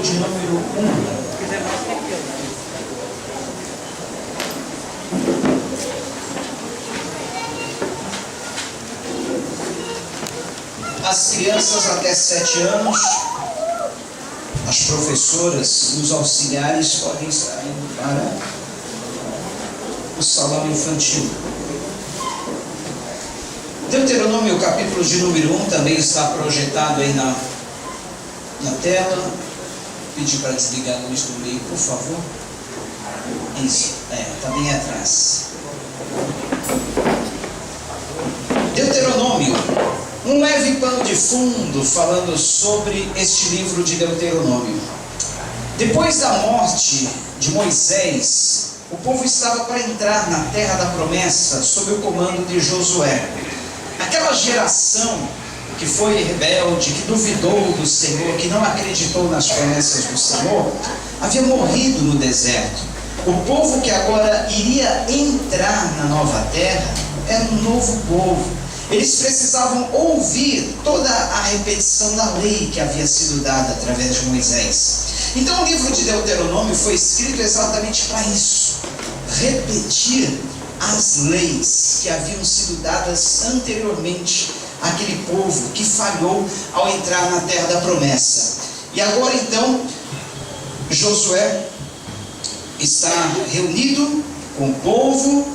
de número 1. As crianças até 7 anos, as professoras e os auxiliares podem estar indo para o salão infantil. Deuteronômio, capítulo de número 1, também está projetado aí na tela. Pedir para desligar a luz do meio, por favor. Isso, está bem atrás. Deuteronômio, um leve pano de fundo falando sobre este livro de Deuteronômio. Depois da morte de Moisés, o povo estava para entrar na terra da promessa sob o comando de Josué. Aquela geração que foi rebelde, que duvidou do Senhor, que não acreditou nas promessas do Senhor, havia morrido no deserto. O povo que agora iria entrar na nova terra era um novo povo. Eles precisavam ouvir toda a repetição da lei que havia sido dada através de Moisés. Então o livro de Deuteronômio foi escrito exatamente para isso: repetir as leis que haviam sido dadas anteriormente àquele povo que falhou ao entrar na terra da promessa. E agora então Josué está reunido com o povo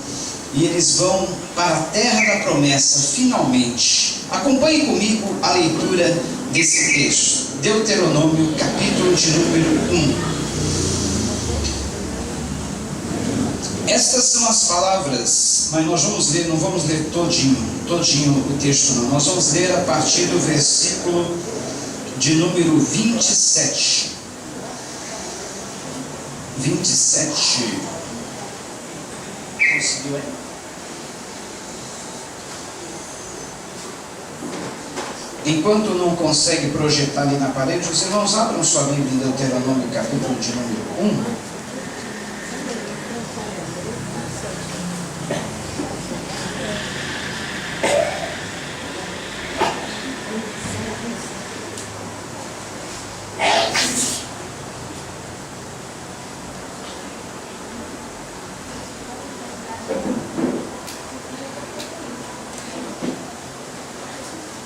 e eles vão para a terra da promessa finalmente. Acompanhe comigo a leitura desse texto. Deuteronômio, capítulo de número 1. Estas são as palavras, mas nós vamos ler, não vamos ler todinho o texto não. Nós vamos ler a partir do versículo de número 27. 27. Conseguiu aí? Enquanto não consegue projetar ali na parede, os irmãos abram sua Bíblia em Deuteronômio, capítulo de número 1.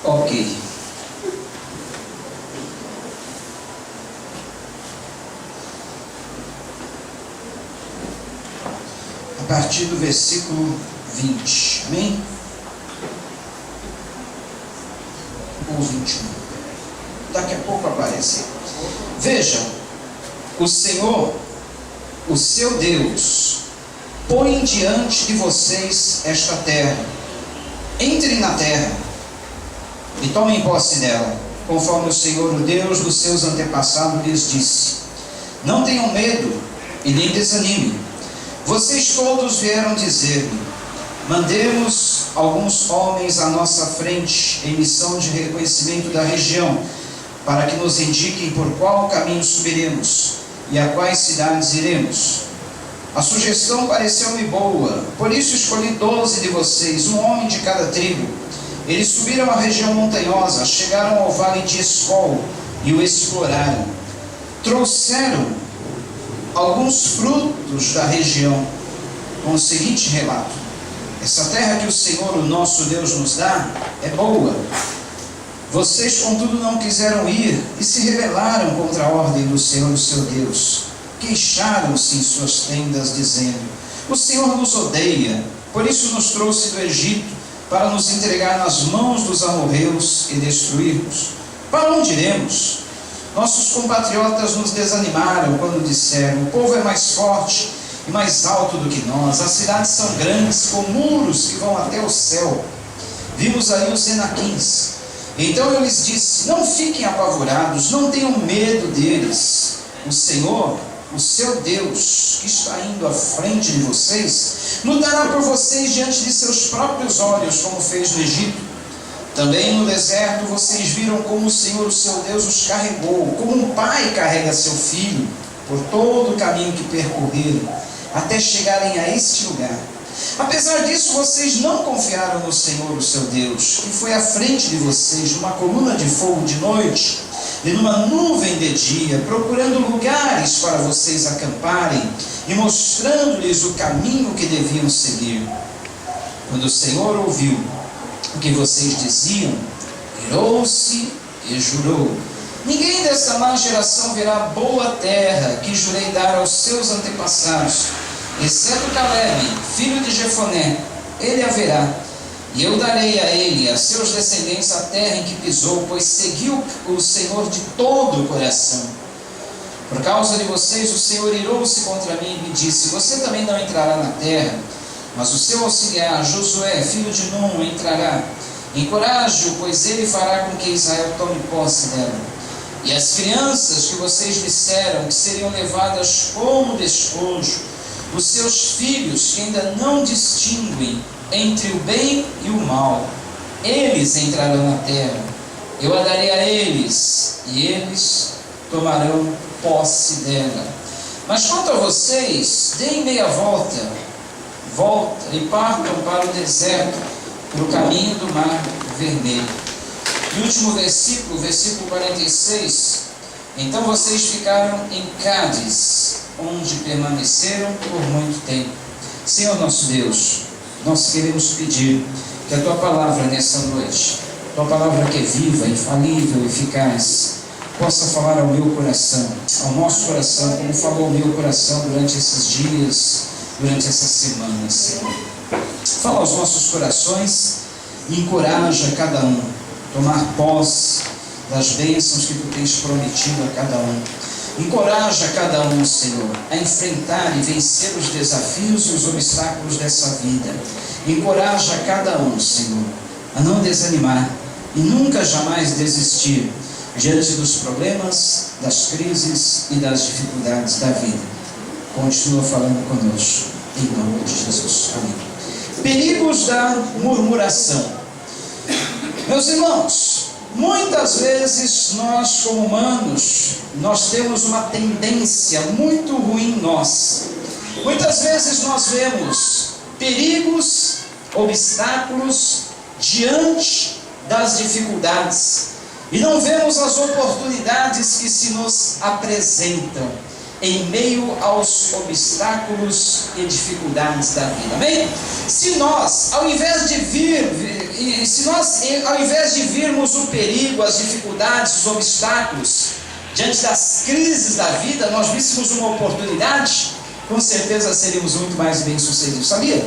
Ok. A partir do versículo 20, amém? Ou 21. Daqui a pouco aparece. Veja, o Senhor, o seu Deus, põe diante de vocês esta terra. Entrem na terra e tomem posse dela, conforme o Senhor, o Deus dos seus antepassados, lhes disse. Não tenham medo e nem desanimem. Vocês todos vieram dizer-me: mandemos alguns homens à nossa frente em missão de reconhecimento da região, para que nos indiquem por qual caminho subiremos e a quais cidades iremos. A sugestão pareceu-me boa, por isso escolhi 12 de vocês, um homem de cada tribo. Eles subiram a região montanhosa, chegaram ao vale de Escol e o exploraram. Trouxeram alguns frutos da região, com o seguinte relato: essa terra que o Senhor, o nosso Deus, nos dá é boa. Vocês, contudo, não quiseram ir e se rebelaram contra a ordem do Senhor, o seu Deus. Queixaram-se em suas tendas, dizendo: o Senhor nos odeia, por isso nos trouxe do Egito, para nos entregar nas mãos dos amorreus e destruir-nos. Para onde iremos? Nossos compatriotas nos desanimaram quando disseram: o povo é mais forte e mais alto do que nós, as cidades são grandes, com muros que vão até o céu. Vimos aí os Enaquins. Então eu lhes disse: não fiquem apavorados, não tenham medo deles. O Senhor, o seu Deus, que está indo à frente de vocês, lutará por vocês diante de seus próprios olhos, como fez no Egito. Também no deserto vocês viram como o Senhor, o seu Deus, os carregou, como um pai carrega seu filho, por todo o caminho que percorreram, até chegarem a este lugar. Apesar disso, vocês não confiaram no Senhor, o seu Deus, que foi à frente de vocês numa coluna de fogo de noite, e numa nuvem de dia, procurando lugares para vocês acamparem e mostrando-lhes o caminho que deviam seguir. Quando o Senhor ouviu o que vocês diziam, irou-se e jurou: ninguém desta má geração verá a boa terra que jurei dar aos seus antepassados, exceto Caleb, filho de Jefoné. Ele a verá, e eu darei a ele, a seus descendentes, a terra em que pisou, pois seguiu o Senhor de todo o coração. Por causa de vocês, o Senhor irou-se contra mim e me disse: você também não entrará na terra, mas o seu auxiliar, Josué, filho de Nun, entrará. Encoraje-o, pois ele fará com que Israel tome posse dela. E as crianças que vocês disseram que seriam levadas como despojo, os seus filhos que ainda não distinguem entre o bem e o mal, eles entrarão na terra. Eu a darei a eles, e eles tomarão posse dela. Mas quanto a vocês, deem meia volta e partam para o deserto, para o caminho do Mar Vermelho. E o último versículo, versículo 46. Então vocês ficaram em Cádiz, onde permaneceram por muito tempo. Senhor nosso Deus, nós queremos pedir que a Tua palavra nessa noite, Tua palavra que é viva, infalível, eficaz, possa falar ao meu coração, ao nosso coração, como falou ao meu coração durante esses dias, durante essas semanas, Senhor. Fala aos nossos corações e encoraja cada um a tomar posse das bênçãos que Tu tens prometido a cada um. Encoraja cada um, Senhor, a enfrentar e vencer os desafios e os obstáculos dessa vida. Encoraja cada um, Senhor, a não desanimar e nunca jamais desistir diante dos problemas, das crises e das dificuldades da vida. Continua falando conosco, em nome de Jesus. Amém. Perigos da murmuração. Meus irmãos, muitas vezes nós, como humanos, nós temos uma tendência muito ruim em nós. Muitas vezes nós vemos perigos, obstáculos diante das dificuldades e não vemos as oportunidades que se nos apresentam em meio aos obstáculos e dificuldades da vida. Amém? Se nós, ao invés de virmos o perigo, as dificuldades, os obstáculos, diante das crises da vida, nós víssemos uma oportunidade, com certeza seríamos muito mais bem-sucedidos. Sabia?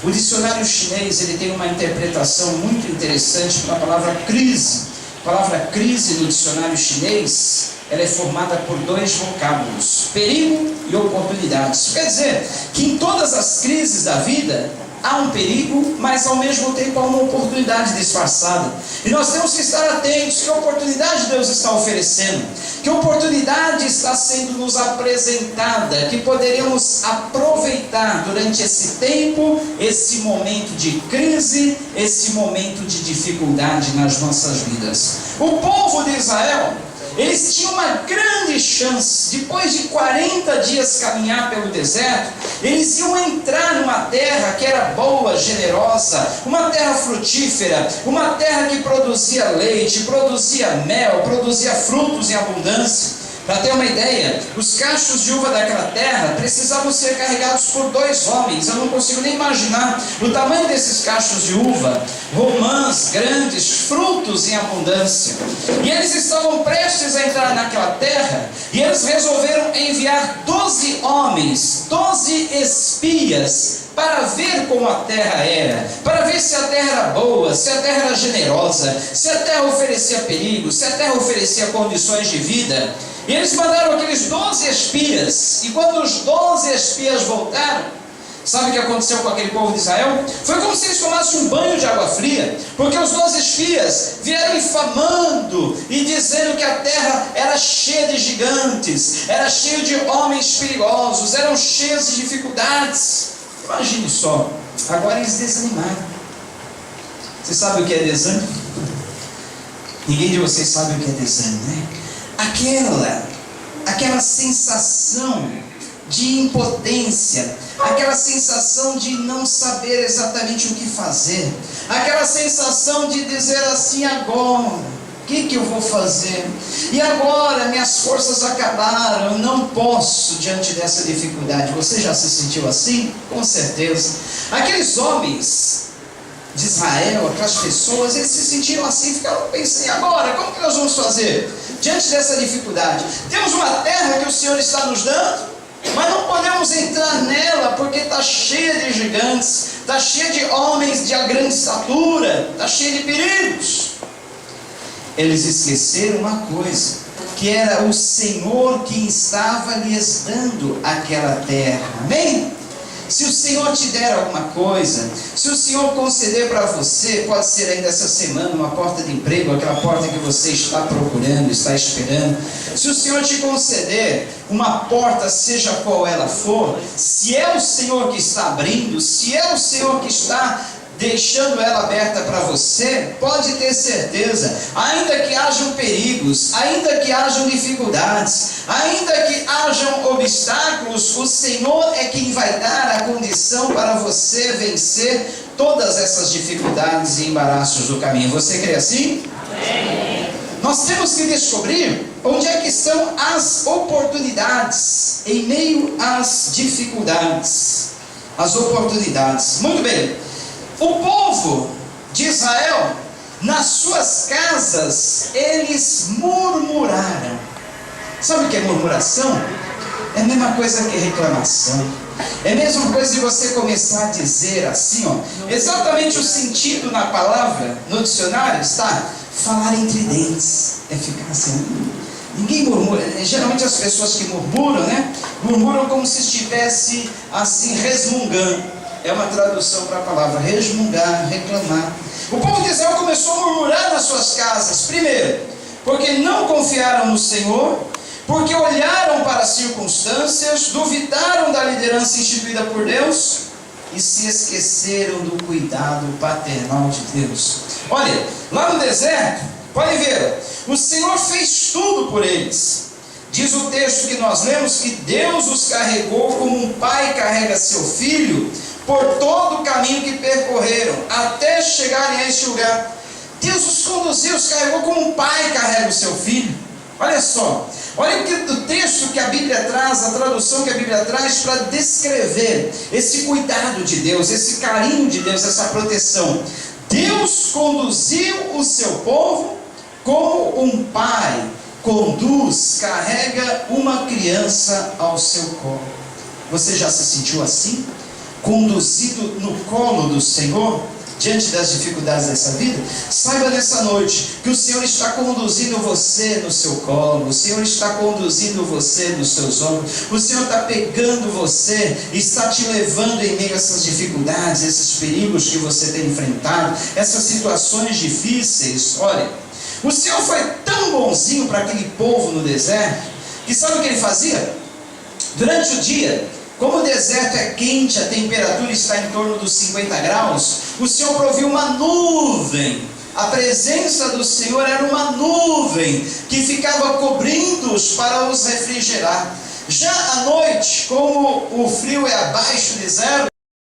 O dicionário chinês, ele tem uma interpretação muito interessante para a palavra crise. A palavra crise no dicionário chinês, ela é formada por dois vocábulos: perigo e oportunidade. Isso quer dizer que em todas as crises da vida há um perigo, mas ao mesmo tempo há uma oportunidade disfarçada. E nós temos que estar atentos. Que oportunidade Deus está oferecendo? Que oportunidade está sendo nos apresentada? Que poderíamos aproveitar durante esse tempo, esse momento de crise, esse momento de dificuldade nas nossas vidas. O povo de Israel, eles tinham uma grande chance. Depois de 40 dias caminhar pelo deserto, eles iam entrar numa terra que era boa, generosa, uma terra frutífera, uma terra que produzia leite, produzia mel, produzia frutos em abundância. Para ter uma ideia, os cachos de uva daquela terra precisavam ser carregados por 2 homens. Eu não consigo nem imaginar o tamanho desses cachos de uva, romãs grandes, frutos em abundância. E eles estavam prestes a entrar naquela terra, e eles resolveram enviar 12 homens, 12 espias, para ver como a terra era, para ver se a terra era boa, se a terra era generosa, se a terra oferecia perigo, se a terra oferecia condições de vida. E eles mandaram aqueles 12 espias, e quando os 12 espias voltaram, sabe o que aconteceu com aquele povo de Israel? Foi como se eles tomassem um banho de água fria, porque os 12 espias vieram infamando e dizendo que a terra era cheia de gigantes, era cheia de homens perigosos, eram cheias de dificuldades. Imagine só, agora eles desanimaram. Você sabe o que é desânimo? Ninguém de vocês sabe o que é desânimo, né? Aquela sensação de impotência, aquela sensação de não saber exatamente o que fazer, aquela sensação de dizer assim: agora, O que eu vou fazer? E agora minhas forças acabaram, eu não posso diante dessa dificuldade. Você já se sentiu assim? Com certeza. Aqueles homens de Israel, aquelas pessoas, eles se sentiram assim, ficaram pensando: e agora? Como que nós vamos fazer diante dessa dificuldade? Temos uma terra que o Senhor está nos dando, mas não podemos entrar nela porque está cheia de gigantes, está cheia de homens de grande estatura, está cheia de perigos. Eles esqueceram uma coisa, que era o Senhor que estava lhes dando aquela terra. Amém? Se o Senhor te der alguma coisa, se o Senhor conceder para você, pode ser ainda essa semana uma porta de emprego, aquela porta que você está procurando, está esperando. Se o Senhor te conceder uma porta, seja qual ela for, se é o Senhor que está abrindo, se é o Senhor que está deixando ela aberta para você, pode ter certeza, ainda que hajam perigos, ainda que hajam dificuldades, ainda que hajam obstáculos, o Senhor é quem vai dar a condição para você vencer todas essas dificuldades e embaraços do caminho. Você crê assim? Amém. Nós temos que descobrir onde é que estão as oportunidades em meio às dificuldades. As oportunidades. Muito bem. O povo de Israel, nas suas casas, eles murmuraram. Sabe o que é murmuração? É a mesma coisa que reclamação. É a mesma coisa de você começar a dizer assim, ó. Exatamente o sentido na palavra, no dicionário, está falar entre dentes. É ficar assim. Ninguém murmura. Geralmente as pessoas que murmuram, né? Murmuram como se estivesse assim resmungando. É uma tradução para a palavra resmungar, reclamar. O povo de Israel começou a murmurar nas suas casas. Primeiro, porque não confiaram no Senhor, porque olharam para as circunstâncias, duvidaram da liderança instituída por Deus e se esqueceram do cuidado paternal de Deus. Olha, lá no deserto, podem ver, o Senhor fez tudo por eles. Diz o texto que nós lemos que Deus os carregou como um pai carrega seu filho, por todo o caminho que percorreram, até chegarem a este lugar. Deus os conduziu, os carregou como um pai carrega o seu filho. Olha só, olha o texto que a Bíblia traz, a tradução que a Bíblia traz para descrever esse cuidado de Deus, esse carinho de Deus, essa proteção. Deus conduziu o seu povo como um pai conduz, carrega uma criança ao seu colo. Você já se sentiu assim? Conduzido no colo do Senhor, diante das dificuldades dessa vida? Saiba nessa noite que o Senhor está conduzindo você no seu colo, o Senhor está conduzindo você nos seus ombros, o Senhor está pegando você, está te levando em meio a essas dificuldades, esses perigos que você tem enfrentado, essas situações difíceis. Olha, o Senhor foi tão bonzinho para aquele povo no deserto, que sabe o que ele fazia? Durante o dia, como o deserto é quente, a temperatura está em torno dos 50 graus, o Senhor proviu uma nuvem. A presença do Senhor era uma nuvem que ficava cobrindo-os para os refrigerar. Já à noite, como o frio é abaixo de zero,